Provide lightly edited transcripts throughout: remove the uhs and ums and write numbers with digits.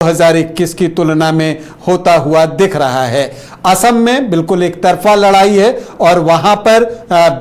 2021 की तुलना में होता हुआ दिख रहा है। असम में बिल्कुल एक तरफा लड़ाई है और वहां पर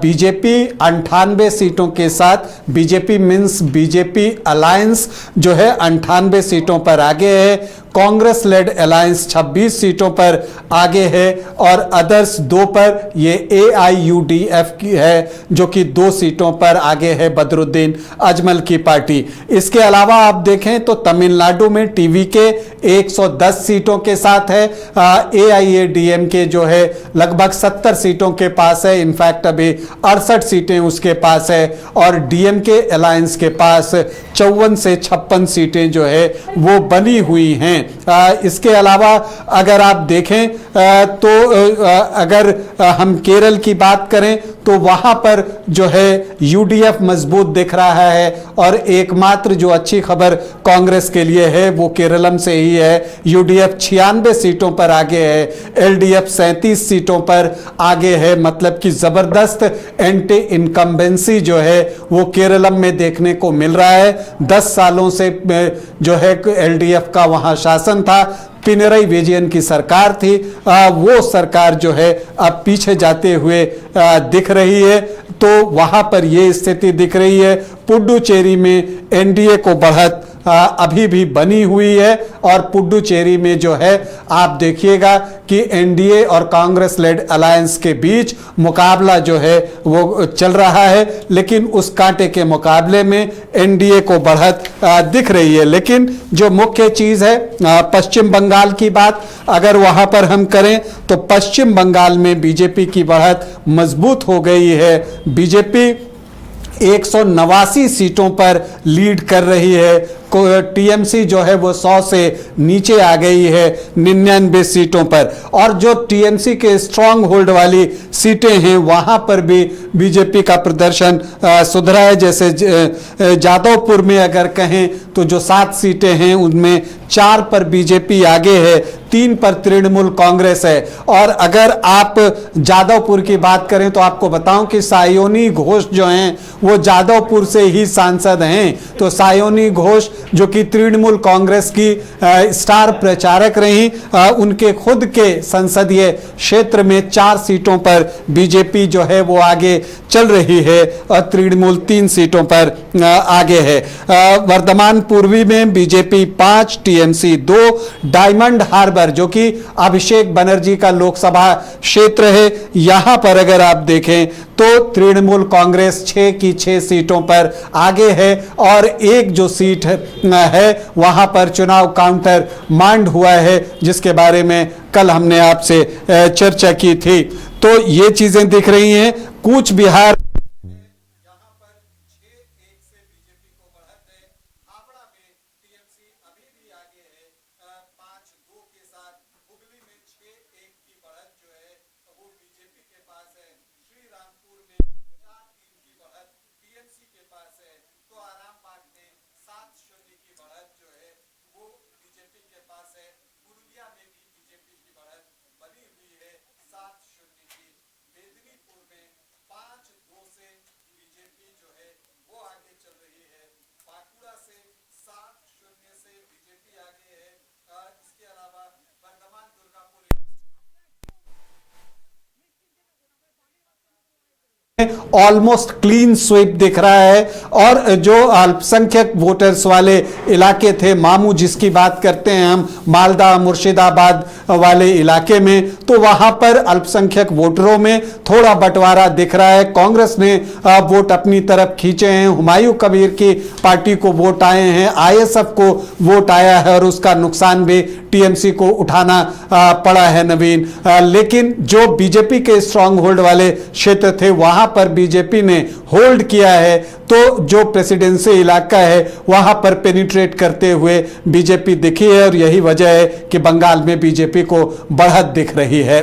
बीजेपी 98 सीटों के साथ बीजेपी मींस बीजेपी अलायंस जो है 98 सीटों पर आगे है। कांग्रेस लेड अलायंस 26 सीटों पर आगे है और अदर्स 2 पर ये AIUDF की है जो कि 2 सीटों पर आगे है, बदरुद्दीन अजमल की पार्टी। इसके अलावा आप देखें तो तमिलनाडु में TVK 110 सीटों के साथ है। AIADMK जो है लगभग 70 सीटों के पास है, इनफैक्ट अभी 68 सीटें उसके पास है और DMK अलायंस के पास 54 से 56 सीटें जो है वो बनी हुई हैं। इसके अलावा अगर आप देखें तो अगर हम केरल की बात करें तो वहां पर जो है UDF मजबूत दिख रहा है और एकमात्र जो अच्छी खबर कांग्रेस के लिए है वो केरलम से ही है। UDF 96 सीटों पर आगे है, LDF 37 सीटों पर आगे है। मतलब कि जबरदस्त एंटी इनकम्बेंसी जो है वो केरलम में देखने को मिल रहा है। 10 सालों से जो है LDF का वहां शासन था, पिनरई विजयन की सरकार थी, वो सरकार जो है अब पीछे जाते हुए दिख रही है। तो वहां पर ये स्थिति दिख रही है। पुडुचेरी में NDA को बढ़त अभी भी बनी हुई है और पुडुचेरी में जो है आप देखिएगा कि NDA और कांग्रेस लेड अलायंस के बीच मुकाबला जो है वो चल रहा है, लेकिन उस कांटे के मुकाबले में NDA को बढ़त दिख रही है। लेकिन जो मुख्य चीज है पश्चिम बंगाल की बात अगर वहां पर हम करें तो पश्चिम बंगाल में बीजेपी की बढ़त मजबूत हो गई है। बीजेपी 189 सीटों पर लीड कर रही है। TMC जो है वो 100 से नीचे आ गई है 99 सीटों पर और जो TMC के स्ट्रांग होल्ड वाली सीटें हैं वहां पर भी बीजेपी का प्रदर्शन सुधरा है। जैसे जादवपुर में अगर कहें तो जो 7 सीटें हैं उनमें 4 पर बीजेपी आगे है, 3 पर तृणमूल कांग्रेस है। और अगर आप जादवपुर की बात करें तो आपको बताऊं कि सायोनी घोष जो हैं वो जादवपुर से ही सांसद हैं। तो सायोनी घोष जो कि तृणमूल कांग्रेस की स्टार प्रचारक रही, उनके खुद के संसदीय क्षेत्र में 4 सीटों पर बीजेपी जो है वो आगे चल रही है और तृणमूल 3 सीटों पर आगे है। वर्धमान पूर्वी में बीजेपी 5, TMC 2, डायमंड हार्बर जो कि अभिषेक बनर्जी का लोकसभा क्षेत्र है, यहां पर अगर आप देखें तो तृणमूल कांग्रेस 6 की 6 सीटों पर आगे है और एक जो सीट है वहां पर चुनाव काउंटर मांड हुआ है जिसके बारे में कल हमने आपसे चर्चा की थी। तो ये चीजें दिख रही हैं। Cooch Behar almost clean sweep दिख रहा है और जो अल्पसंख्यक वोटर्स वाले इलाके थे, मामू जिसकी बात करते हैं हम, मालदा मुर्शिदाबाद वाले इलाके में, तो वहां पर अल्पसंख्यक वोटरों में थोड़ा बंटवारा दिख रहा है। कांग्रेस ने वोट अपनी तरफ खींचे हैं, हुमायूं कबीर की पार्टी को वोट आए हैं, ISF को वोट आया है और उसका नुकसान भी TMC को उठाना पड़ा है नवीन। लेकिन जो बीजेपी के स्ट्रांग होल्ड वाले क्षेत्र थे वहां पर बीजेपी ने होल्ड किया है, तो जो प्रेसिडेंसी इलाका है वहां पर पेनिट्रेट करते हुए बीजेपी दिखी है और यही वजह है कि बंगाल में बीजेपी को बढ़त दिख रही है।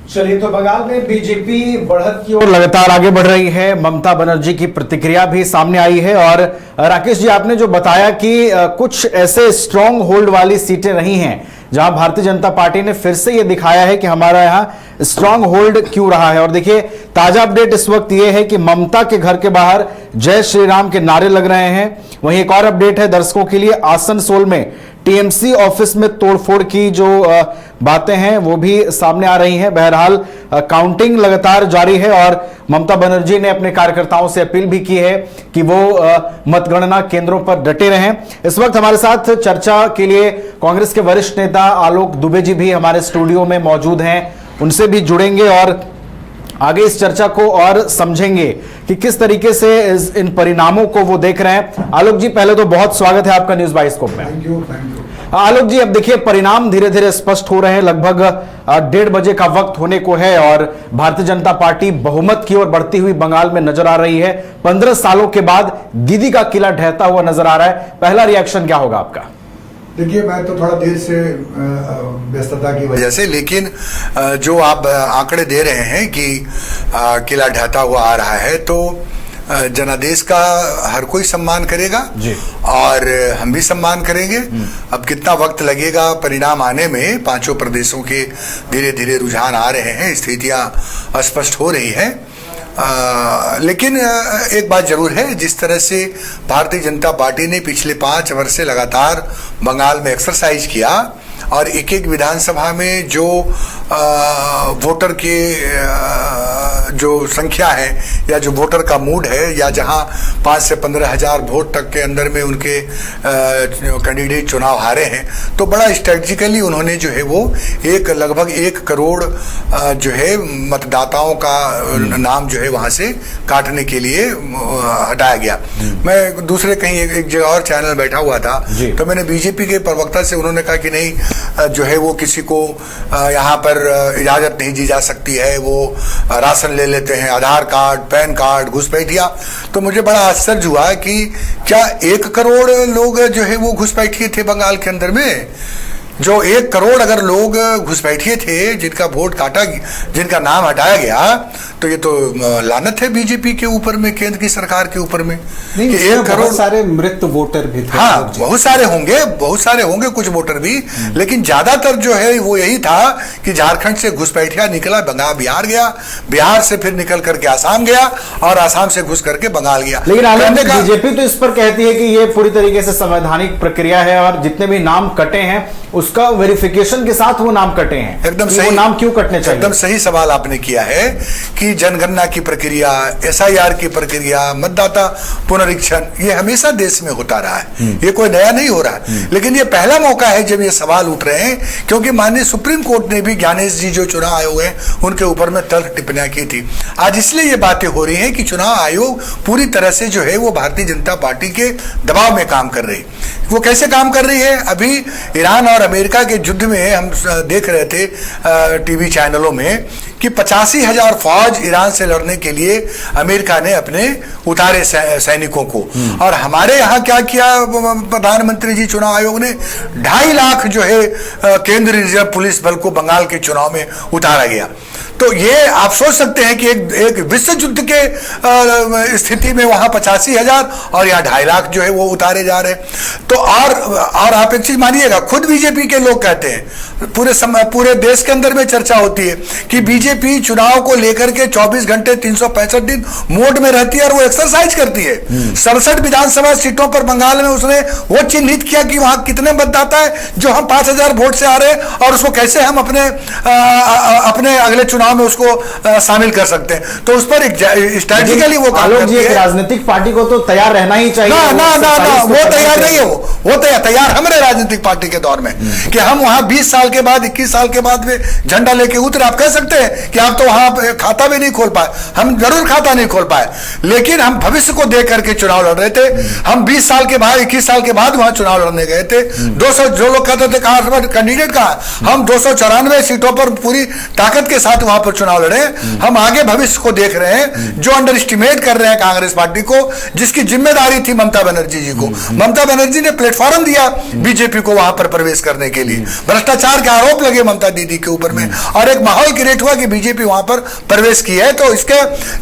चलिए, तो बंगाल में बीजेपी बढ़त की ओर लगातार आगे बढ़ रही है। ममता बनर्जी की प्रतिक्रिया भी सामने आई है और राकेश जी, आपने जो बताया कि कुछ ऐसे स्ट्रांग होल्ड वाली सीटें रही हैं जहां भारतीय जनता पार्टी ने फिर से यह दिखाया है कि हमारा यहां स्ट्रांग होल्ड क्यों रहा है। और देखिए, ताजा अपडेट इस वक्त यह है कि ममता के घर के बाहर जय श्री राम के नारे लग रहे हैं। वहीं एक और अपडेट है दर्शकों के लिए, आसनसोल में टीएमसी ऑफिस में तोड़फोड़ की जो बातें हैं वो भी सामने आ रही हैं। बहरहाल काउंटिंग लगातार जारी है और ममता बनर्जी ने अपने कार्यकर्ताओं से अपील भी की है कि वो मतगणना केंद्रों पर डटे रहें। इस वक्त हमारे साथ चर्चा के लिए कांग्रेस के वरिष्ठ नेता आलोक दुबे जी भी हमारे स्टूडियो में मौजूद हैं, उनसे भी जुड़ेंगे और आगे इस चर्चा को और समझेंगे कि किस तरीके से इन परिणामों को वो देख रहे हैं। आलोक जी, पहले तो बहुत स्वागत है आपका न्यूज बाइस्कोप में। Thank you. आलोक जी, अब देखिए परिणाम धीरे धीरे स्पष्ट हो रहे हैं। लगभग 1:30 बजे का वक्त होने को है और भारतीय जनता पार्टी बहुमत की ओर बढ़ती हुई बंगाल में नजर आ रही है। 15 सालों के बाद दीदी का किला ढहता हुआ नजर आ रहा है। पहला रिएक्शन क्या होगा आपका? देखिए, मैं तो थोड़ा देर से व्यस्तता की वजह से, लेकिन जो आप आंकड़े दे रहे हैं कि किला ढहता हुआ आ रहा है, तो जनादेश का हर कोई सम्मान करेगा जी। और हम भी सम्मान करेंगे। अब कितना वक्त लगेगा परिणाम आने में, पांचों प्रदेशों के धीरे धीरे रुझान आ रहे हैं, स्थितियां स्पष्ट हो रही हैं। लेकिन एक बात जरूर है, जिस तरह से भारतीय जनता पार्टी ने पिछले 5 वर्ष से लगातार बंगाल में एक्सरसाइज किया और एक एक विधानसभा में जो वोटर के जो संख्या है या जो वोटर का मूड है, या जहां 5 से 15 हजार वोट तक के अंदर में उनके कैंडिडेट चुनाव हारे हैं, तो बड़ा स्ट्रेटजिकली उन्होंने जो है वो लगभग 1 करोड़ जो है मतदाताओं का नाम जो है वहां से काटने के लिए हटाया गया। मैं दूसरे कहीं एक जगह और चैनल बैठा हुआ था, तो मैंने बीजेपी के प्रवक्ता से, उन्होंने कहा कि नहीं, जो है वो किसी को यहाँ पर इजाजत नहीं दी जा सकती है, वो राशन ले लेते हैं, आधार कार्ड, पैन कार्ड, घुसपैठिया। तो मुझे बड़ा आश्चर्य हुआ कि क्या 1 करोड़ लोग जो है वो घुसपैठिए थे बंगाल के अंदर में? जो 1 करोड़ अगर लोग घुसपैठिए थे जिनका वोट काटा, जिनका नाम हटाया गया, तो ये तो लानत है बीजेपी के ऊपर में, केंद्र की सरकार के ऊपर में। नहीं, कि 1 करोड़ सारे मृत वोटर भी थे। हाँ, बहुत सारे होंगे कुछ वोटर भी, लेकिन ज्यादातर जो है वो यही था कि झारखंड से घुसपैठिया निकला, बंगाल बिहार गया, बिहार से फिर निकल करके आसाम गया और आसाम से घुस करके बंगाल गया। लेकिन बीजेपी तो इस पर कहती है कि ये पूरी तरीके से संवैधानिक प्रक्रिया है और जितने भी नाम कटे हैं उसका वेरिफिकेशन के साथ वो नाम कटे हैं। एकदम सही। वो नाम क्यों कटने चाहिए? एकदम सही सवाल आपने किया है कि जनगणना की प्रक्रिया, SIR की प्रक्रिया, मतदाता पुनरीक्षण, ये हमेशा देश में होता रहा है, ये कोई नया नहीं हो रहा है। लेकिन ये पहला मौका है जब ये सवाल उठ रहे हैं, क्योंकि माननीय सुप्रीम कोर्ट ने भी ज्ञानेश जी जो चुनाव आयोग है उनके ऊपर में तल्ख टिप्पणियां की थी। आज इसलिए ये बातें हो रही हैं कि चुनाव आयोग पूरी तरह से जो है वो भारतीय जनता पार्टी के दबाव में काम कर रही है। वो कैसे काम कर रही है? अभी ईरान और अमेरिका के युद्ध में हम देख रहे थे टीवी चैनलों में कि 85,000 फौज ईरान से लड़ने के लिए अमेरिका ने अपने उतारे सैनिकों को, और हमारे यहाँ क्या किया प्रधानमंत्री जी, चुनाव आयोग ने 2.5 लाख जो है केंद्रीय रिजर्व पुलिस बल को बंगाल के चुनाव में उतारा गया। तो ये आप सोच सकते हैं कि एक विश्व युद्ध के स्थिति में वहां 85,000 और यहाँ 2.5 लाख जो है वो उतारे जा रहे हैं। तो और आप एक चीज मानिएगा, खुद बीजेपी के लोग कहते हैं, पूरे देश के अंदर में चर्चा होती है कि बीजेपी चुनाव को लेकर के 24 घंटे 365 दिन मोड में रहती है और वो एक्सरसाइज करती है। 67 विधानसभा सीटों पर बंगाल में उसने वो चिन्हित किया कि वहां कितने मतदाता है जो हम 5,000 वोट से आ रहे हैं और उसको कैसे हम अपने अगले चुनाव में उसको शामिल कर सकते हैं। तो उस पर एक स्ट्रेटेजिकली वो काम करती है। राजनीतिक पार्टी को तो तैयार रहना ही चाहिए। ना, वो तैयार नहीं है। वो तैयार हमारे राजनीतिक पार्टी के दौर में कि हम वहां 20 साल के बाद, 21 साल के बाद में झंडा लेके उतरे। आप कह सकते हैं कि आप तो वहां खाता भी नहीं खोल पाए, हम जरूर खाता नहीं खोल पाए, लेकिन हम भविष्य को देख करके चुनाव लड़ रहे थे। हम 20 साल के बाद, 21 साल के बाद वहां चुनाव लड़ने गए थे। 200 जो लोग कहते थे कहां कैंडिडेट कहां, हम 294 सीटों पर पूरी ताकत के साथ वहां पर चुनाव लड़े। हम आगे भविष्य को देख रहे हैं। जो अंडर एस्टिमेट कर रहे हैं कांग्रेस पार्टी को, जिसकी जिम्मेदारी थी ममता बनर्जी जी को, ममता बनर्जी ने प्लेटफॉर्म दिया बीजेपी को वहां पर प्रवेश करने के लिए। भ्रष्टाचार के आरोप लगे ममता दीदी के ऊपर में और एक माहौल क्रिएट हुआ कि बीजेपी वहां पर प्रवेश की है। तो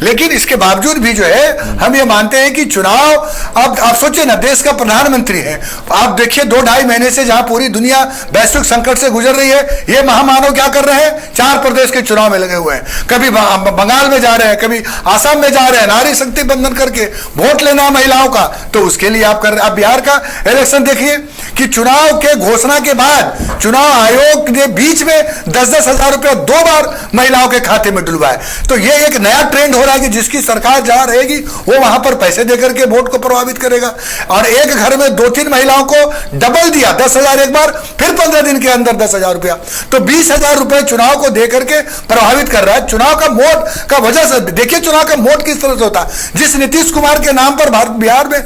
लेकिन इसके बावजूद भी जो है हम ये मानते हैं कि चुनाव, अब आप सोचिए ना, देश का प्रधानमंत्री है, आप देखिए 2-2.5 महीने से जहां पूरी दुनिया वैश्विक संकट से गुजर रही है, ये महामानव क्या कर रहे हैं? 4 प्रदेश के चुनाव में लगे हुए हैं, कभी बंगाल में जा रहे हैं, कभी आसाम में जा रहे हैं, नारी शक्ति बंधन करके वोट लेना महिलाओं का, तो उसके लिए आप कर रहे हैं। आप बिहार का इलेक्शन देखिए कि चुनाव के घोषणा के बाद चुनाव आयोग ने बीच में 10-10 हजार रुपया 2 बार महिलाओं के खाते में डुलवाए। तो ये एक नया ट्रेंड हो रहा है कि जिसकी सरकार जहां रहेगी वो वहां पर पैसे देकर के वोट को प्रभावित करेगा। और एक घर में 2-3 महिलाओं को डबल दिया, 10,000 एक बार, फिर 15 दिन के अंदर 10,000 रुपया, तो 20,000 रुपए चुनाव को देकर के प्रभावित कर रहा है। चुनाव का मोड का वजह से देखिए चुनाव का मोड किस तरह से होता है। जिस नीतीश कुमार के नाम पर बिहार में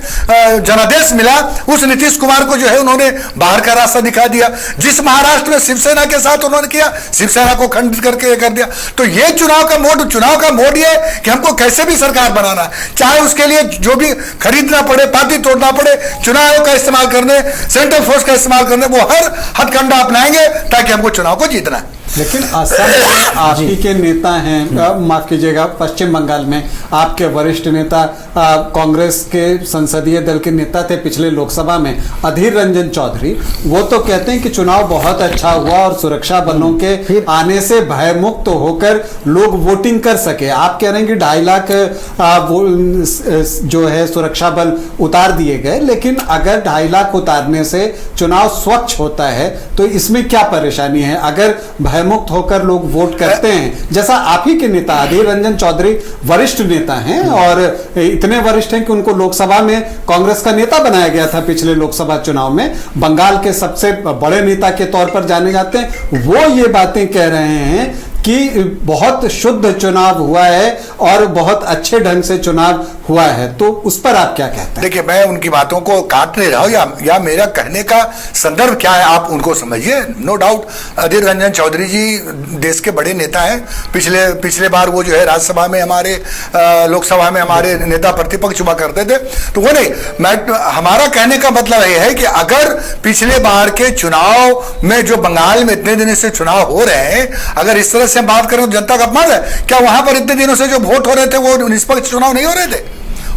जनादेश मिला, उस नीतीश कुमार को जो है उन्होंने बाहर का रास्ता दिखा दिया। जिस महाराष्ट्र में शिवसेना के साथ उन्होंने किया, शिवसेना को खंडित करके कर दिया। तो ये चुनाव का मोड ये कि हमको कैसे भी सरकार बनाना है, चाहे उसके लिए जो भी खरीदना पड़े, पार्टी तोड़ना पड़े, चुनाव आयोग का इस्तेमाल करने, सेंट्रल फोर्स का इस्तेमाल करने, वो हर हथकंडा अपनाएंगे ताकि हमको चुनाव को जीतना है। लेकिन असम में आप ही के नेता हैं, माफ कीजिएगा, पश्चिम बंगाल में आपके वरिष्ठ नेता कांग्रेस के संसदीय दल के नेता थे पिछले लोकसभा में, अधीर रंजन चौधरी, वो तो कहते हैं कि चुनाव बहुत अच्छा हुआ और सुरक्षा बलों के आने से भयमुक्त होकर लोग वोटिंग कर सके। आप कह रहे हैं कि 2.5 लाख जो है सुरक्षा बल उतार दिए गए, लेकिन अगर 2.5 लाख उतारने से चुनाव स्वच्छ होता है तो इसमें क्या परेशानी है? अगर भयमुक्त होकर लोग वोट करते हैं, जैसा आप ही के नेता अधीर रंजन चौधरी वरिष्ठ नेता हैं और इतने वरिष्ठ हैं कि उनको लोकसभा में कांग्रेस का नेता बनाया गया था पिछले लोकसभा चुनाव में, बंगाल के सबसे बड़े नेता के तौर पर जाने जाते हैं, वो ये बातें कह रहे हैं कि बहुत शुद्ध चुनाव हुआ है और बहुत अच्छे ढंग से चुनाव हुआ है। तो उस पर आप क्या कहते हैं? देखिए, मैं उनकी बातों को काट नहीं रहा हूं या मेरा कहने का संदर्भ क्या है आप उनको समझिए। नो डाउट अधीर रंजन चौधरी जी देश के बड़े नेता हैं। पिछले बार वो जो है राज्यसभा में हमारे, लोकसभा में हमारे नेता प्रतिपक्ष हुआ करते थे, तो वो नहीं, हमारा कहने का मतलब ये है कि अगर पिछले बार के चुनाव में जो बंगाल में इतने दिन से चुनाव हो रहे हैं, अगर इस तरह से हम बात करें तो जनता का अपमान है। क्या वहां पर इतने दिनों से जो वोट हो रहे थे वो निष्पक्ष चुनाव नहीं हो रहे थे?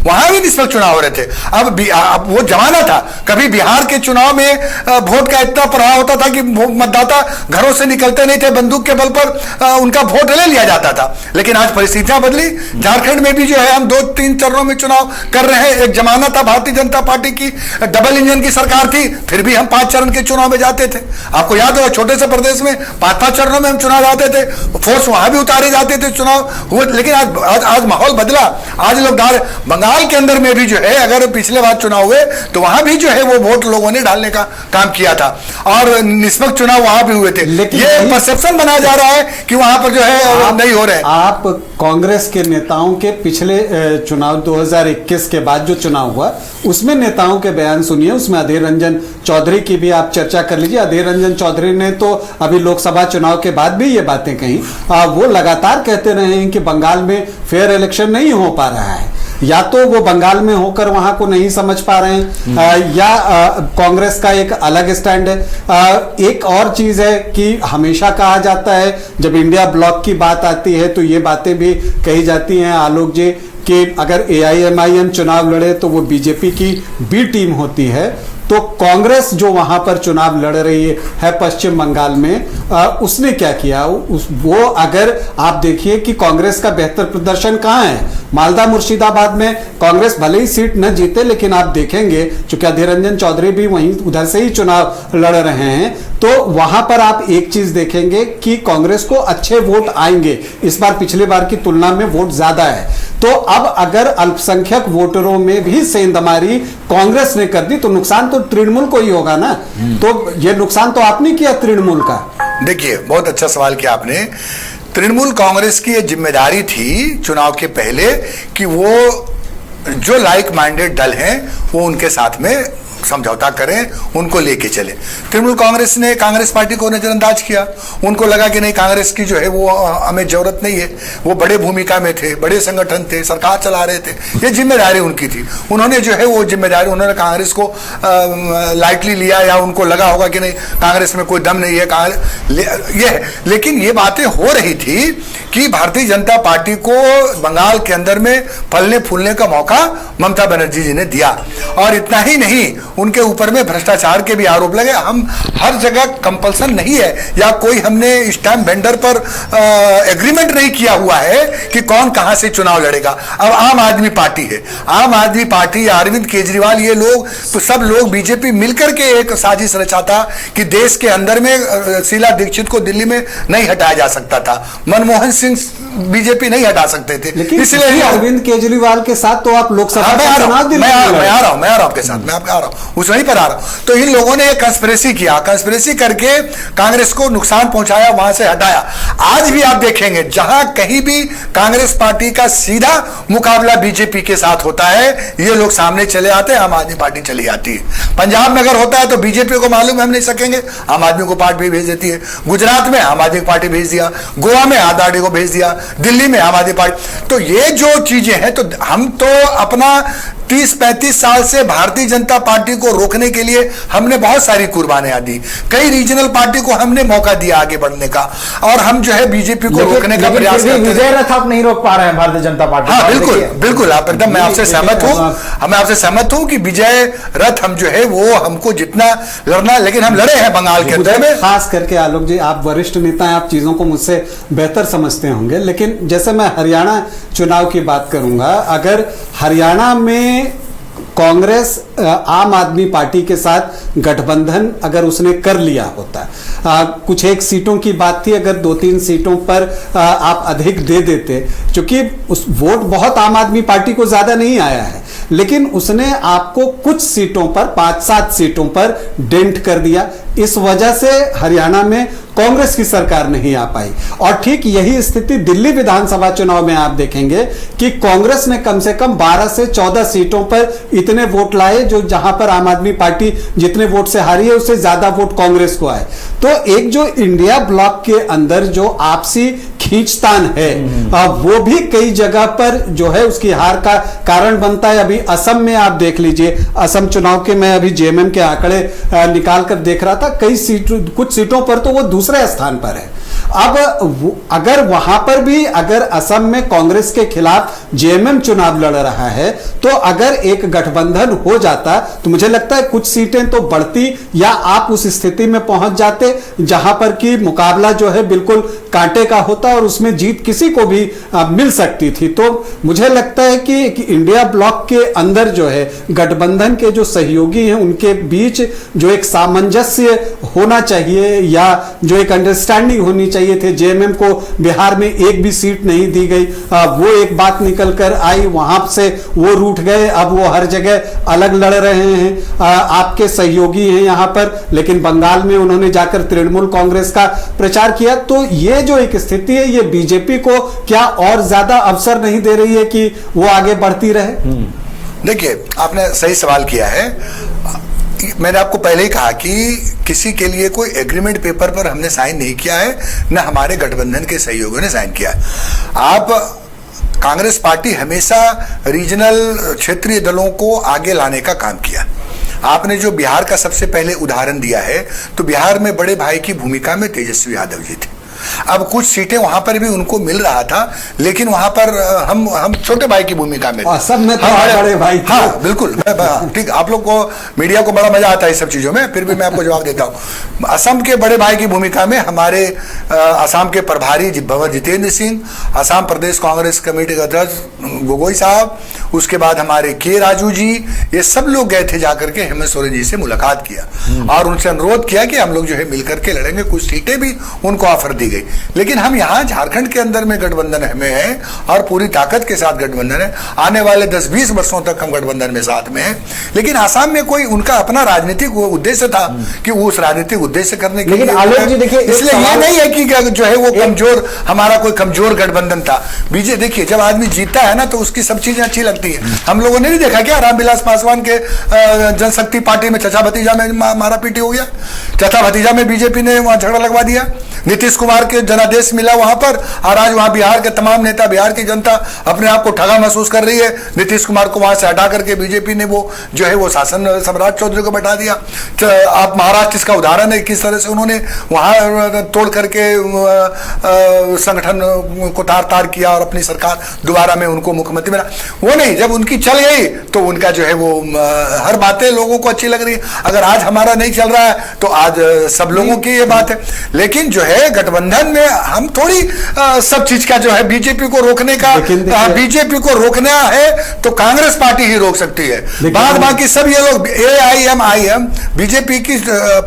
वहां भी निष्पक्ष चुनाव हो रहे थे। अब वो जमाना था, कभी बिहार के चुनाव में वोट का इतना प्रभाव होता था कि मतदाता घरों से निकलते नहीं थे, बंदूक के बल पर उनका वोट ले लिया जाता था। लेकिन आज परिस्थितियां बदली, झारखंड में भी जो है हम 2-3 चरणों में चुनाव कर रहे हैं। एक जमाना था भारतीय जनता पार्टी की डबल इंजन की सरकार थी, फिर भी हम 5 चरण के चुनाव में जाते थे। आपको याद होगा छोटे से प्रदेश में 5-5 चरणों में हम चुनाव जाते थे, फोर्स वहां भी उतारे जाते थे चुनाव हुए। लेकिन आज माहौल बदला। आज लोग बंगाल के अंदर में भी जो है, अगर पिछले बार चुनाव हुए तो वहां भी जो है वो वोट लोगों ने डालने का काम किया था और निष्पक्ष चुनाव वहां भी हुए थे। ये परसेप्शन बनाया जा रहा है कि वहां पर जो है नहीं हो रहे हैं। आप कांग्रेस के नेताओं के पिछले चुनाव 2021 के बाद जो चुनाव हुआ उसमें नेताओं के बयान सुनिए, उसमें अधीर रंजन चौधरी की भी आप चर्चा कर लीजिए। अधीर रंजन चौधरी ने तो अभी लोकसभा चुनाव के बाद भी ये बातें कही। वो लगातार कहते रहे हैं कि बंगाल में फेयर इलेक्शन नहीं हो पा रहा है, या तो वो बंगाल में होकर वहां को नहीं समझ पा रहे हैं या कांग्रेस का एक अलग स्टैंड है। एक और चीज है कि हमेशा कहा जाता है जब इंडिया ब्लॉक की बात आती है तो ये बातें भी कही जाती हैं आलोक जी कि अगर AIMIM चुनाव लड़े तो वो बीजेपी की बी टीम होती है। तो कांग्रेस जो वहां पर चुनाव लड़ रही है पश्चिम बंगाल में, उसने क्या किया? वो अगर आप देखिए कि कांग्रेस का बेहतर प्रदर्शन कहां है, मालदा मुर्शिदाबाद में कांग्रेस भले ही सीट न जीते, लेकिन आप देखेंगे चूंकि अधीर रंजन चौधरी भी वहीं उधर से ही चुनाव लड़ रहे हैं, तो वहां पर आप एक चीज देखेंगे कि कांग्रेस को अच्छे वोट आएंगे। इस बार पिछले बार की तुलना में वोट ज्यादा है। तो अब अगर अल्पसंख्यक वोटरों में भी सेंधमारी कांग्रेस ने कर दी तो नुकसान तो तृणमूल को ही होगा ना। तो ये नुकसान तो आपने किया तृणमूल का। देखिए, बहुत अच्छा सवाल किया आपने। तृणमूल कांग्रेस की ये जिम्मेदारी थी चुनाव के पहले कि वो जो लाइक माइंडेड दल हैं वो उनके साथ में समझौता करें, उनको लेके चले। तृणमूल कांग्रेस ने कांग्रेस पार्टी को नजरअंदाज किया। उनको लगा कि नहीं, कांग्रेस की जो है वो हमें जरूरत नहीं है। वो बड़े भूमिका में थे, बड़े संगठन थे, सरकार चला रहे थे, ये जिम्मेदारी उनकी थी। उन्होंने जो है वो जिम्मेदारी, उन्होंने कांग्रेस को लाइटली लिया या उनको लगा होगा कि नहीं कांग्रेस में कोई दम नहीं है लेकिन ये बातें हो रही थी कि भारतीय जनता पार्टी को बंगाल के अंदर में फलने फूलने का मौका ममता बनर्जी जी ने दिया। और इतना ही नहीं, उनके ऊपर में भ्रष्टाचार के भी आरोप लगे। हम हर जगह कंपल्सन नहीं है या कोई हमने स्टैम्प वेंडर पर एग्रीमेंट नहीं किया हुआ है कि कौन कहां से चुनाव लड़ेगा। अब आम आदमी पार्टी है, आम आदमी पार्टी, अरविंद केजरीवाल, ये लोग तो सब लोग बीजेपी मिलकर के एक साजिश रचा था कि देश के अंदर में शीला दीक्षित को दिल्ली में नहीं हटाया जा सकता था, मनमोहन सिंह बीजेपी नहीं हटा सकते थे। लेकिन इसलिए अरविंद केजरीवाल के साथ तो आप लोकसभा मैं आ रहा हूं आपके साथ, हम्म। मैं आपके आ रहा हूं, उस वहीं पर आ रहा हूं। तो इन लोगों ने एक कंस्पिरेसी किया, कंस्पिरेसी करके कांग्रेस को नुकसान पहुंचाया, वहां से हटाया। आज भी आप देखेंगे जहां कहीं भी कांग्रेस पार्टी का सीधा मुकाबला बीजेपी के साथ होता है, ये लोग सामने चले आते हैं, आम आदमी पार्टी चली आती है। पंजाब में अगर होता है तो बीजेपी को मालूम है हम नहीं सकेंगे, आम आदमी को पार्टी भेज देती है। गुजरात में आम आदमी पार्टी भेज दिया, गोवा में आम आदमी को भेज दिया, दिल्ली में आम आदमी पार्टी। तो ये जो चीजें हैं, तो हम तो अपना 30-35 साल से भारतीय जनता पार्टी को रोकने के लिए हमने बहुत सारी कुर्बानियां दी, कई रीजनल पार्टी को हमने मौका दिया आगे बढ़ने का, और हम जो है बीजेपी को रोकने का प्रयास करते हैं। विजय रथ आप नहीं रोक पा रहे हैं भारतीय जनता पार्टी। हाँ बिल्कुल बिल्कुल, आप एकदम, मैं आपसे सहमत हूं, मैं आपसे सहमत हूं कि विजय रथ हम जो है वो हमको जितना लड़ना, लेकिन हम लड़े हैं बंगाल के अंदर में। खास करके आलोक जी, आप वरिष्ठ नेता हैं, आप चीजों को मुझसे बेहतर समझते होंगे, लेकिन जैसे मैं हरियाणा चुनाव की बात करूंगा, अगर हरियाणा में कांग्रेस आम आदमी पार्टी के साथ गठबंधन अगर उसने कर लिया होता, कुछ एक सीटों की बात थी, अगर 2-3 सीटों पर आप अधिक दे देते, क्योंकि उस वोट बहुत आम आदमी पार्टी को ज्यादा नहीं आया है, लेकिन उसने आपको कुछ सीटों पर, 5-7 सीटों पर डेंट कर दिया। इस वजह से हरियाणा में कांग्रेस की सरकार नहीं आ पाई। और ठीक यही स्थिति दिल्ली विधानसभा चुनाव में आप देखेंगे कि कांग्रेस ने कम से कम 12 से 14 सीटों पर इतने वोट लाए, जो जहां पर आम आदमी पार्टी जितने वोट से हारी है उससे ज्यादा वोट कांग्रेस को आए। तो एक जो इंडिया ब्लॉक के अंदर जो आपसी खींचतान है, वो भी कई जगह पर जो है उसकी हार का कारण बनता है। अभी असम में आप देख लीजिए, असम चुनाव के मैं अभी जेएमएम के आंकड़े निकाल कर देख रहा था, कई सीटों, कुछ सीटों पर तो वो दूसरे स्थान पर है। अब अगर वहां पर भी, अगर असम में कांग्रेस के खिलाफ जेएमएम चुनाव लड़ रहा है, तो अगर एक गठबंधन हो जाता तो मुझे लगता है कुछ सीटें तो बढ़ती, या आप उस स्थिति में पहुंच जाते जहां पर कि मुकाबला जो है बिल्कुल कांटे का होता और उसमें जीत किसी को भी मिल सकती थी। तो मुझे लगता है कि इंडिया ब्लॉक के अंदर जो है गठबंधन के जो सहयोगी हैं उनके बीच जो एक सामंजस्य होना चाहिए, या जो एक अंडरस्टैंडिंग होनी चाहिए थे। जेएमएम को बिहार में एक भी सीट नहीं दी गई, वो एक बात निकल कर आई, वहां से वो रूठ गए, अब वो हर जगह अलग लड़ रहे हैं। आपके सहयोगी हैं यहां पर, लेकिन बंगाल में उन्होंने जाकर तृणमूल कांग्रेस का प्रचार किया। तो ये जो एक स्थिति है, ये बीजेपी को क्या और ज्यादा अवसर नहीं दे रही है कि वो आगे बढ़ती रहे? देखिए, आपने सही सवाल किया है। मैंने आपको पहले ही कहा कि किसी के लिए कोई एग्रीमेंट पेपर पर हमने साइन नहीं किया है, न हमारे गठबंधन के सहयोगियों ने साइन किया है। आप कांग्रेस पार्टी हमेशा रीजनल क्षेत्रीय दलों को आगे लाने का काम किया। आपने जो बिहार का सबसे पहले उदाहरण दिया है, तो बिहार में बड़े भाई की भूमिका में तेजस्वी यादव जी थे। अब कुछ सीटें वहां पर भी उनको मिल रहा था, लेकिन वहां पर हम छोटे भाई की भूमिका में, सब में तो बड़े भाई थे। हाँ बिल्कुल, ठीक। आप लोग को, मीडिया को बड़ा मजा आता है इस सब चीजों में, फिर भी मैं आपको जवाब देता हूं। असम के बड़े भाई की भूमिका में हमारे असम के प्रभारी भंवर जितेंद्र सिंह, असम प्रदेश कांग्रेस कमेटी के अध्यक्ष गोगोई साहब, उसके बाद हमारे के राजू जी, ये सब लोग गए थे जाकर के हेमंत सोरेन जी से मुलाकात किया और उनसे अनुरोध किया कि हम लोग जो है मिलकर के लड़ेंगे। कुछ सीटें भी उनको ऑफर दी गई, लेकिन हम यहाँ झारखंड के अंदर में गठबंधन में है और पूरी ताकत के साथ गठबंधन है। आने वाले 10-20 वर्षों तक हम गठबंधन में साथ में है। लेकिन आसाम में कोई उनका अपना राजनीतिक उद्देश्य था कि वो उस राजनीतिक उद्देश्य करने के लिए, इसलिए ये नहीं है कि जो है वो कमजोर, हमारा कोई कमजोर गठबंधन था। बीजे देखिए, जब आदमी जीतता है ना तो उसकी सब चीजें अच्छी लगती है। हम लोगों ने नहीं देखा क्या रामविलास पासवान के जनशक्ति पार्टी में चचा भतीजा में मारा पीटी हो गया, चचा भतीजा में बीजेपी ने वहां झगड़ा लगवा दिया। नीतीश कुमार के जनादेश मिला वहां पर, और आज वहां बिहार के तमाम नेता, बिहार की जनता अपने आप को ठगा महसूस कर रही है। नीतीश कुमार को वहां से हटा करके बीजेपी ने वो जो है वो शासन सम्राट चौधरी को बैठा दिया। आप महाराष्ट्र इसका उदाहरण है, किस तरह से उन्होंने वहां तोड़ करके संगठन को तार तार किया और अपनी सरकार दोबारा में उनको मुख्यमंत्री मिला। वो नहीं, जब उनकी चल गई तो उनका जो है वो हर बातें लोगों को अच्छी लग रही है। अगर आज हमारा नहीं चल रहा है तो आज सब लोगों की ये बात है। लेकिन जो है गठबंधन में हम थोड़ी सब चीज का जो है बीजेपी को रोकने का, बीजेपी को रोकना है तो कांग्रेस पार्टी ही रोक सकती है। बाद बाकी सब ये लोग AIM बीजेपी की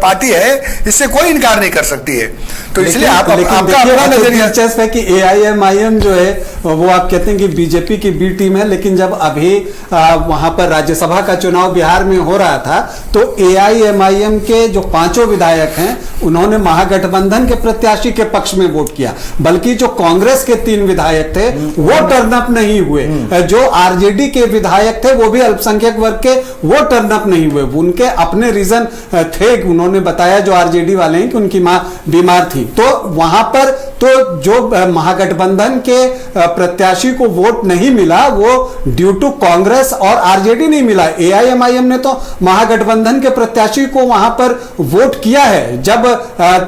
पार्टी है, इससे कोई इनकार नहीं कर सकती है। तो इसलिए आपका अपना नजरिया दिलचस्प है कि AIM जो है वो आप कहते हैं कि बीजेपी की बी टीम है, लेकिन जब अभी वहां पर राज्यसभा का चुनाव बिहार में हो रहा था तो AIM के जो 5 विधायक हैं उन्होंने महागठबंधन के प्रत्याशी के पक्ष में वोट किया, बल्कि जो कांग्रेस के 3 विधायक थे वो टर्न अप नहीं हुए। जो RJD के विधायक थे वो भी अल्पसंख्यक वर्ग के, वो टर्न अप नहीं हुए। उनके अपने रीजन थे, उन्होंने बताया जो RJD वाले हैं कि उनकी मां बीमार थी। तो वहां पर तो जो महागठबंधन के प्रत्याशी को वोट नहीं मिला वो ड्यू टू कांग्रेस और RJD नहीं मिला। AIM ने तो महागठबंधन के प्रत्याशी को वहां पर वोट किया है। जब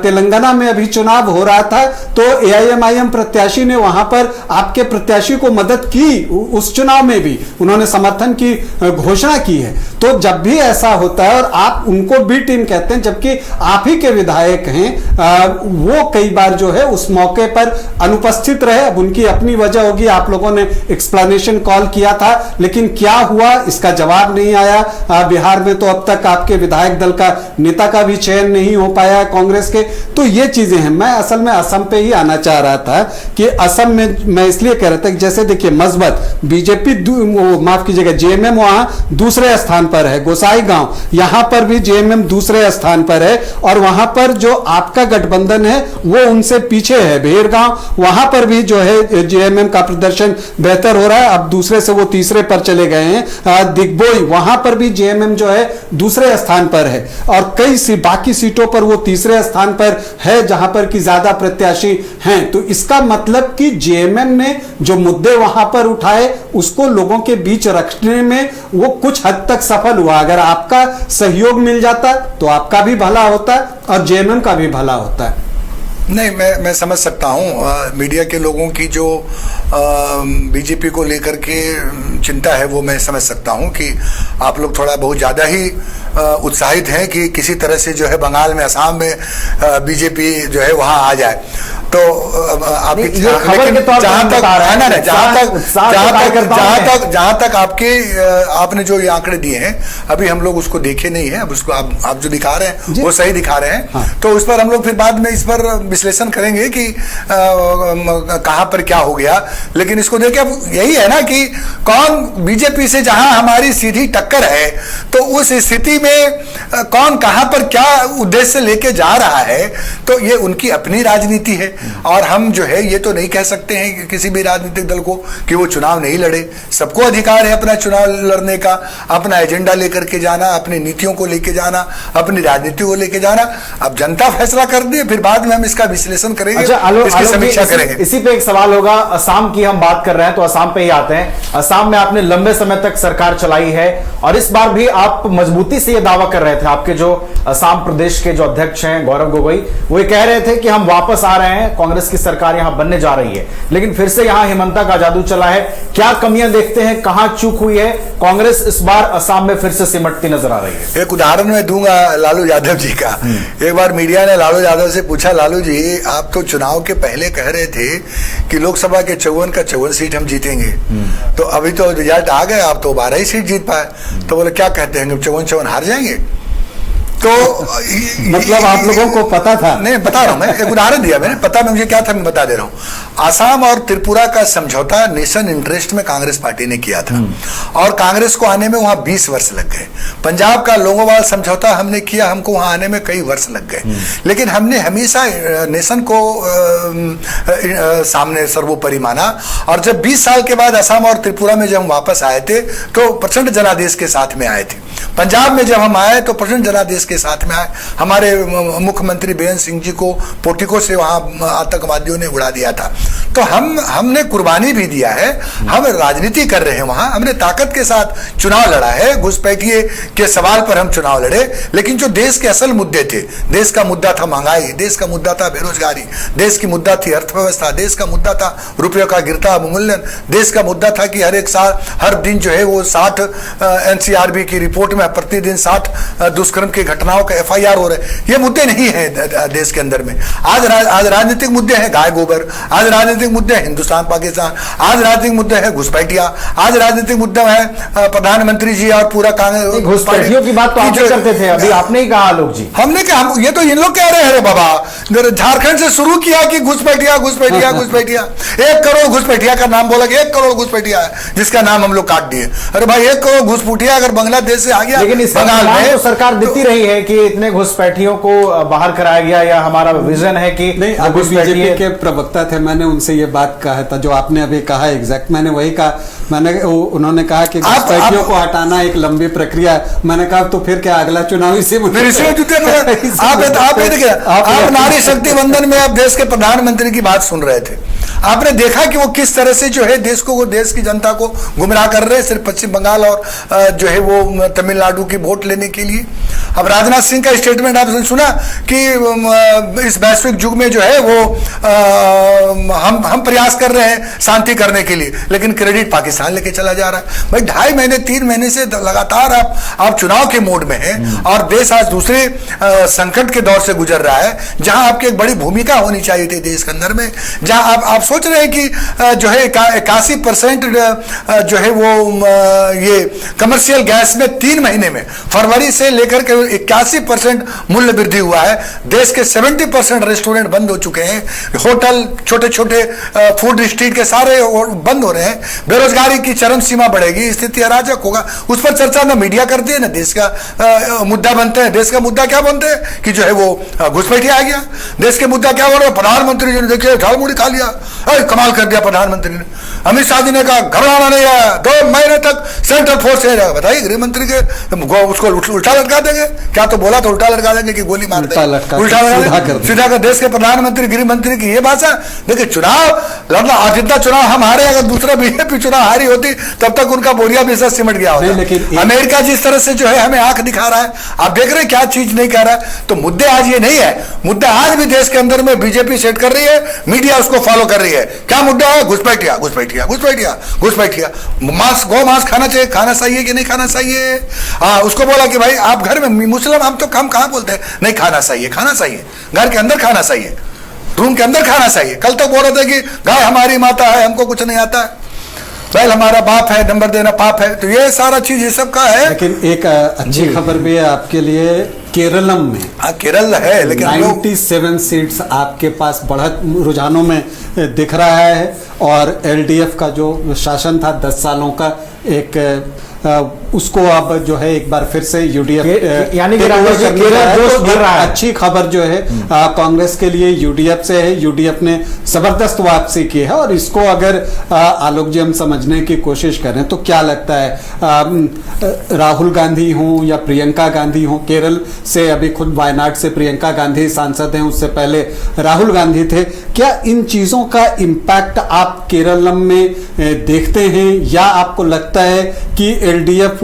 तेलंगाना में अभी चुनाव हो रहा था तो AIM प्रत्याशी ने वहां पर आपके प्रत्याशी को मदद की, उस चुनाव में भी उन्होंने समर्थन की घोषणा की है। तो जब भी ऐसा होता है और आप उनको बी टीम कहते हैं जबकि आप ही के विधायक हैं, वो कई बार जो है उस मौके पर अनुपस्थित रहे। अब उनकी अपनी वजह होगी, आप लोगों ने एक्सप्लेनेशन कॉल किया था, लेकिन क्या हुआ इसका जवाब नहीं आया। बिहार में तो अब तक आपके विधायक दल का नेता का भी चयन नहीं हो पाया कांग्रेस के। तो ये चीजें हैं। मैं असल में असम पे ही आना चाह रहा था कि असम में मैं इसलिए कह रहा था कि जैसे देखिए मस्बत बीजेपी, माफ कीजिएगा, JMM वहां दूसरे स्थान पर है, गोसाईगांव यहां पर भी JMM दूसरे स्थान पर है, और वहां पर जो आपका गठबंधन है वो उनसे पीछे है। भेरगांव वहां पर भी जो है JMM का प्रदर्शन बेहतर हो रहा है, अब दूसरे से वो तीसरे पर चले गए हैं। दिग्बोई वहां पर भी JMM जो है दूसरे स्थान पर है, और कई बाकी सीटों पर वो तीसरे स्थान पर है जहां पर की ज्यादा प्रत्याशी हैं। तो इसका मतलब कि JMM ने जो मुद्दे वहां पर उठाए उसको लोगों के बीच रखने में वो कुछ हद तक सफल हुआ। अगर आपका सहयोग मिल जाता तो आपका भी भला होता और JMM का भी भला होता है। नहीं, मैं समझ सकता हूँ मीडिया के लोगों की जो बीजेपी को लेकर के चिंता है, वो मैं समझ सकता हूँ कि आप लोग थोड़ा बहुत ज़्यादा ही उत्साहित हैं कि किसी तरह से जो है बंगाल में, असम में बीजेपी जो है वहाँ आ जाए। तो आप जहां तक आपके आपने जो ये आंकड़े दिए हैं अभी हम लोग उसको देखे नहीं है, अब उसको आप जो दिखा रहे हैं वो सही दिखा रहे हैं। हाँ। तो उस पर हम लोग फिर बाद में इस पर विश्लेषण करेंगे कि कहां पर क्या हो गया। लेकिन इसको देखे अब यही है ना कि कौन बीजेपी से जहां हमारी सीधी टक्कर है तो उस स्थिति में कौन कहां पर क्या उद्देश्य लेके जा रहा है, तो ये उनकी अपनी राजनीति है। और हम जो है ये तो नहीं कह सकते हैं कि किसी भी राजनीतिक दल को कि वो चुनाव नहीं लड़े। सबको अधिकार है अपना चुनाव लड़ने का, अपना एजेंडा लेकर के जाना, अपनी नीतियों को लेके जाना, अपनी राजनीति को लेके जाना। अब जनता फैसला कर दे, फिर बाद में हम इसका विश्लेषण करेंगे, इसकी समीक्षा करेंगे। इसी पे एक सवाल होगा, असम की हम बात कर रहे हैं तो असम पे ही आते हैं। असम में आपने लंबे समय तक सरकार चलाई है और इस बार भी आप मजबूती से ये दावा कर रहे थे, आपके जो असम प्रदेश के जो अध्यक्ष हैं गौरव गोगोई, वो ये कह रहे थे कि हम वापस आ रहे हैं, कांग्रेस की सरकार यहां बनने जा रही है। लेकिन फिर से यहां हिमंता का जादू चला है। क्या कमियां देखते हैं, कहां चूक हुई है? कांग्रेस इस बार असम में फिर से सिमटती नजर आ रही है। एक उदाहरण मैं दूंगा लालू यादव जी का। एक बार मीडिया ने लालू यादव से पूछा, लालू जी आप तो चुनाव के पहले कह रहे थे कि लोकसभा के 54 का 54 सीट हम जीतेंगे, तो अभी तो रिजल्ट आ गए, आप तो 12 ही सीट जीत पाए। तो बोले क्या कहते हैं, 54 हार जाएंगे? तो मतलब आप लोगों को पता था? नहीं, बता रहा हूं मैं, एक उदाहरण दिया मैंने, पता मुझे क्या था मैं बता दे रहा हूं। आसाम और त्रिपुरा का समझौता नेशन इंटरेस्ट में कांग्रेस पार्टी ने किया था और कांग्रेस को आने में वहां 20 वर्ष लग गए। पंजाब का लोंगोवाल समझौता हमने किया, हमको वहां आने में कई वर्ष लग गए। लेकिन हमने हमेशा नेशन को सामने सर्वोपरि माना। और जब 20 साल के बाद असम और त्रिपुरा में जब हम वापस आए थे तो प्रचंड जनादेश के साथ में आए थे। पंजाब में जब हम आए तो प्रचंड जनादेश के के साथ में आए। हमारे मुख्यमंत्री बेअंत सिंह जी को पोटिको से वहां आतंकवादियों ने उड़ा दिया था। तो हमने कुर्बानी भी दिया है, हम राजनीति कर रहे हैं वहां, हमने ताकत के साथ चुनाव लड़ा है, घुसपैठिए के सवाल पर हम चुनाव लड़े। लेकिन जो देश के असल मुद्दे थे, देश का मुद्दा था महंगाई, देश का मुद्दा था बेरोजगारी, देश की मुद्दा थी अर्थव्यवस्था, देश का मुद्दा था रुपये का गिरता अवमूल्यन, देश का मुद्दा था कि हर एक साल हर दिन जो है वो 60 एनसीआरबी की रिपोर्ट में प्रतिदिन 60 दुष्कर्म की घटनाओं का एफआईआर हो रहे। ये मुद्दे नहीं है देश के अंदर में। आज राजनीतिक मुद्दे हैं गाय गोबर, आज राजनीतिक मुद्दे हैं हिंदुस्तान पाकिस्तान, आज राजनीतिक मुद्दे है घुसपैठिया, आज राजनीतिक मुद्दा है प्रधानमंत्री जी और पूरा कांग्रेस। घुसपैठियों की बात तो आप करते थे, अभी आपने ही कहा आलोक जी। हमने कहा, ये तो इन लोग कह रहे हैं बाबा, झारखंड से शुरू किया कि घुसपैठिया घुसपैठिया घुसपैठिया, 1 करोड़ घुसपैठिया का नाम बोला कि 1 करोड़ घुसपैठिया है जिसका नाम हम लोग काट दिए। अरे भाई 1 करोड़ घुसपैठिया अगर बांग्लादेश से आ गया, लेकिन इस बंगाल में तो सरकार देती रही है कि इतने घुसपैठियों को बाहर कराया गया, या हमारा विजन है कि नहीं। अभी बीजेपी के प्रवक्ता थे, मैंने उनसे ये बात कहा था जो आपने अभी कहा एग्जैक्ट, मैंने वही कहा। उन्होंने कहा कि घुसपैठियों को हटाना एक लंबी प्रक्रिया है। मैंने कहा तो फिर क्या अगला चुनाव इसी में आप देखिए, आप नारी शक्ति वंदन में आप देश के प्रधानमंत्री की बात सुन रहे थे, आपने देखा कि वो किस तरह से जो है देश की जनता को गुमराह कर रहे हैं सिर्फ पश्चिम बंगाल और जो है वो तमिलनाडु की वोट लेने के लिए। अब राजनाथ सिंह का स्टेटमेंट आपने सुना कि इस वैश्विक युग में जो है वो हम प्रयास कर रहे हैं शांति करने के लिए, लेकिन क्रेडिट पाकिस्तान लेके चला जा रहा है। भाई 2.5 महीने 3 महीने से लगातार आप चुनाव के मोड में हैं और देश आज दूसरे संकट के दौर से गुजर रहा है, जहां आपकी एक बड़ी भूमिका होनी चाहिए थी देश के अंदर में, जहां आप सोच रहे हैं कि जो है 81% जो है वो ये कमर्शियल गैस में 3 महीने में फरवरी से लेकर के 81% मूल्य वृद्धि हुआ है। देश के 70% रेस्टोरेंट बंद हो चुके हैं, होटल छोटे छोटे फूड स्ट्रीट के सारे बंद हो रहे हैं, बेरोजगारी की चरम सीमा बढ़ेगी, स्थिति अराजक होगा। उस पर चर्चा ना मीडिया करती है ना देश का मुद्दा बनते हैं। देश का मुद्दा क्या बनते हैं कि जो है वो घुसपैठिया आ गया। देश के मुद्दा क्या हो रहा है, प्रधानमंत्री जी ने देखिए झाड़ मुड़ी खा लिया, कमाल कर दिया प्रधानमंत्री ने। अमित शाह जी ने कहा घबराना नहीं है, 2 महीने तक सेंट्रल फोर्स रहेगा। बताइए गृह मंत्री के उसको उल्टा लटका देंगे, क्या तो बोला तो उल्टा लटका देंगे कि गोली मार देंगे, उल्टा सीधा कर। देश के प्रधानमंत्री गृह मंत्री की ये भाषा। देखिए चुनाव लड़ना, जितना चुनाव हम हारे, अगर दूसरा बीजेपी चुनाव हारी होती तब तक उनका बोरिया भी सिमट गया होता। लेकिन अमेरिका जिस तरह से जो है हमें आंख दिखा रहा है, आप देख रहे हैं क्या चीज नहीं कह रहा है। तो मुद्दे आज ये नहीं है, मुद्दा आज भी देश के अंदर में बीजेपी सेट कर रही है, मीडिया उसको फॉलो कर रही है। क्या मुद्दा है, घुसपैठिया घुसपैठिया घुसपैठिया घुसपैठिया। गौ मांस खाना चाहिए, खाना चाहिए कि नहीं खाना चाहिए। उसको बोला कि भाई आप घर में मुस्लिम, हम तो हम कहां बोलते हैं नहीं खाना चाहिए, खाना चाहिए, घर के अंदर खाना चाहिए, रूम के अंदर खाना चाहिए। कल तक बोल रहे थे कि गाय हमारी माता है, हमको कुछ नहीं आता है, बैल हमारा बाप है, नंबर देना पाप है। तो ये सारा चीज ये सब का है। लेकिन एक अच्छी खबर भी है आपके लिए, केरलम में केरल है लेकिन 97 सीट्स आपके पास बढ़त रुझानों में दिख रहा है। और एलडीएफ का जो शासन था 10 सालों का, एक उसको अब जो है एक बार फिर से यूडीएफ यानी कि अच्छी खबर जो है कांग्रेस के लिए यूडीएफ से है। यूडीएफ ने जबरदस्त वापसी की है और इसको अगर आलोक जी हम समझने की कोशिश करें तो क्या लगता है, राहुल गांधी हो या प्रियंका गांधी हो, केरल से अभी खुद वायनाड से प्रियंका गांधी सांसद हैं, उससे पहले राहुल गांधी थे, क्या इन चीजों का इम्पैक्ट आप केरलम में देखते हैं, या आपको लगता है कि एलडीएफ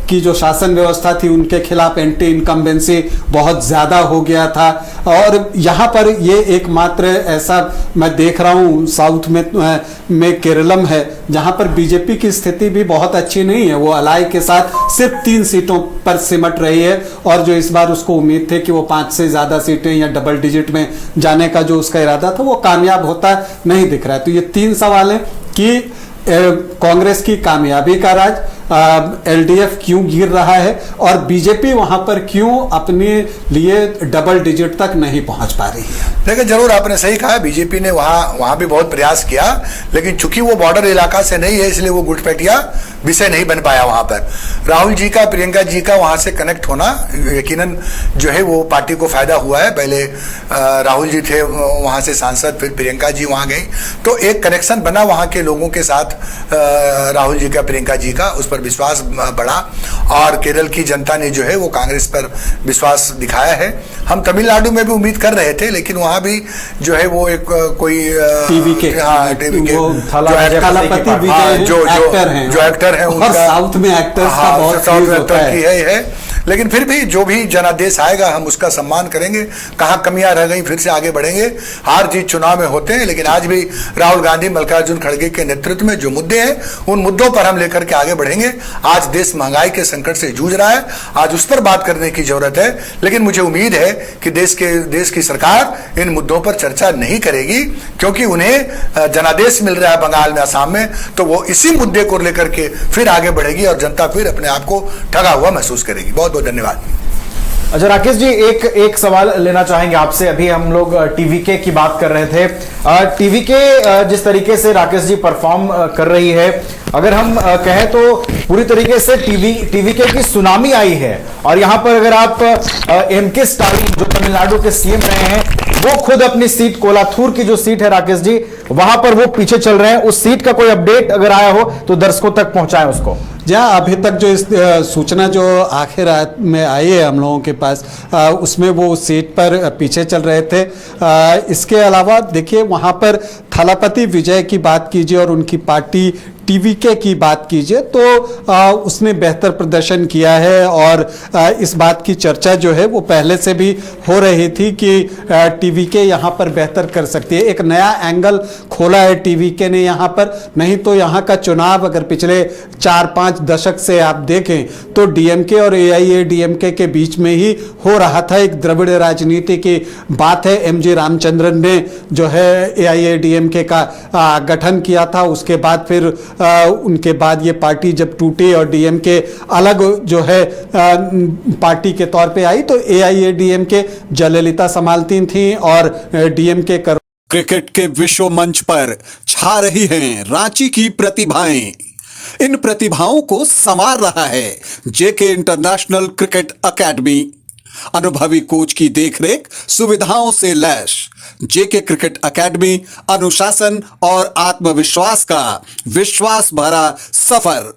की जो शासन व्यवस्था थी उनके खिलाफ एंटी इनकम्बेंसी बहुत ज्यादा हो गया था? और यहाँ पर ये एकमात्र ऐसा मैं देख रहा हूँ साउथ में केरलम है जहाँ पर बीजेपी की स्थिति भी बहुत अच्छी नहीं है। वो अलाई के साथ सिर्फ 3 सीटों पर सिमट रही है और जो इस बार उसको उम्मीद थे कि वो 5 से ज्यादा सीटें या डबल डिजिट में जाने का जो उसका इरादा था वो कामयाब होता नहीं दिख रहा है। तो ये 3 सवाल हैं कि कांग्रेस की कामयाबी का राज, एलडीएफ क्यों गिर रहा है और बीजेपी वहां पर क्यों अपने लिए डबल डिजिट तक नहीं पहुंच पा रही है। देखिए जरूर आपने सही कहा, बीजेपी ने वहां भी बहुत प्रयास किया, लेकिन चूंकि वो बॉर्डर इलाका से नहीं है इसलिए वो घुसपैठिया विषय नहीं बन पाया वहां पर। राहुल जी का, प्रियंका जी का वहां से कनेक्ट होना यकीनन जो है वो पार्टी को फायदा हुआ है। पहले राहुल जी थे वहां से सांसद, फिर प्रियंका जी वहां गई, तो एक कनेक्शन बना वहां के लोगों के साथ राहुल जी का, प्रियंका जी का, उस पर पर विश्वास बढ़ा और केरल की जनता ने जो है वो कांग्रेस पर विश्वास दिखाया है। हम तमिलनाडु में भी उम्मीद कर रहे थे, लेकिन वहां भी जो है वो एक कोई टीवी के वो थालापति विजय जो एक्टर हैं उनका साउथ में एक्टर्स का बहुत यूज होता है। लेकिन फिर भी जो भी जनादेश आएगा हम उसका सम्मान करेंगे। कहां कमियां रह गई फिर से आगे बढ़ेंगे। हार जीत चुनाव में होते हैं, लेकिन आज भी राहुल गांधी, मल्लिकार्जुन खड़गे के नेतृत्व में जो मुद्दे हैं उन मुद्दों पर हम लेकर के आगे बढ़ेंगे। आज देश महंगाई के संकट से जूझ रहा है, आज उस पर बात करने की जरूरत है। लेकिन मुझे उम्मीद है कि देश की सरकार इन मुद्दों पर चर्चा नहीं करेगी, क्योंकि उन्हें जनादेश मिल रहा है बंगाल में, असम में, तो वो इसी मुद्दे को लेकर के फिर आगे बढ़ेगी और जनता फिर अपने आप को ठगा हुआ महसूस करेगी। बहुत बहुत धन्यवाद। अच्छा राकेश जी, एक सवाल लेना चाहेंगे आपसे। अभी हम लोग टीवीके की बात कर रहे थे। टीवीके जिस तरीके से राकेश जी परफॉर्म कर रही है, अगर हम कहें तो पूरी तरीके से टीवीके की सुनामी आई है। और यहां पर अगर आप एम.के. स्टालिन जो तमिलनाडु के सीएम रहे हैं, वो खुद अपनी सीट कोलाथूर की जो सीट है राकेश जी, वहां पर वो पीछे चल रहे हैं। उस सीट का कोई अपडेट अगर आया हो तो दर्शकों तक पहुंचाएं उसको। जहाँ अभी तक जो इस सूचना जो आखिर रात में आई है हम लोगों के पास, उसमें वो उस सीट पर पीछे चल रहे थे। इसके अलावा देखिए, वहाँ पर थालापति विजय की बात कीजिए और उनकी पार्टी टीवीके की बात कीजिए तो उसने बेहतर प्रदर्शन किया है। और इस बात की चर्चा जो है वो पहले से भी हो रही थी कि टीवीके यहाँ पर बेहतर कर सकती है। एक नया एंगल खोला है टीवीके ने यहाँ पर। नहीं तो यहाँ का चुनाव अगर पिछले 4-5 दशक से आप देखें तो डीएमके और एआईएडीएमके के बीच में ही हो रहा था। एक द्रविड़ राजनीति की बात है। एमजी रामचंद्रन ने जो है एआईएडीएमके का गठन किया था। उसके बाद फिर उनके बाद ये पार्टी जब टूटी और डीएमके अलग जो है पार्टी के तौर पे आई, तो एआईएडीएमके जयललिता संभालती थी और डीएमके कर। क्रिकेट के विश्व मंच पर छा रही हैं रांची की प्रतिभाएं। इन प्रतिभाओं को संवार रहा है जेके इंटरनेशनल क्रिकेट एकेडमी। अनुभवी कोच की देखरेख, सुविधाओं से लैस जेके क्रिकेट एकेडमी अनुशासन और आत्मविश्वास का विश्वास भरा सफर।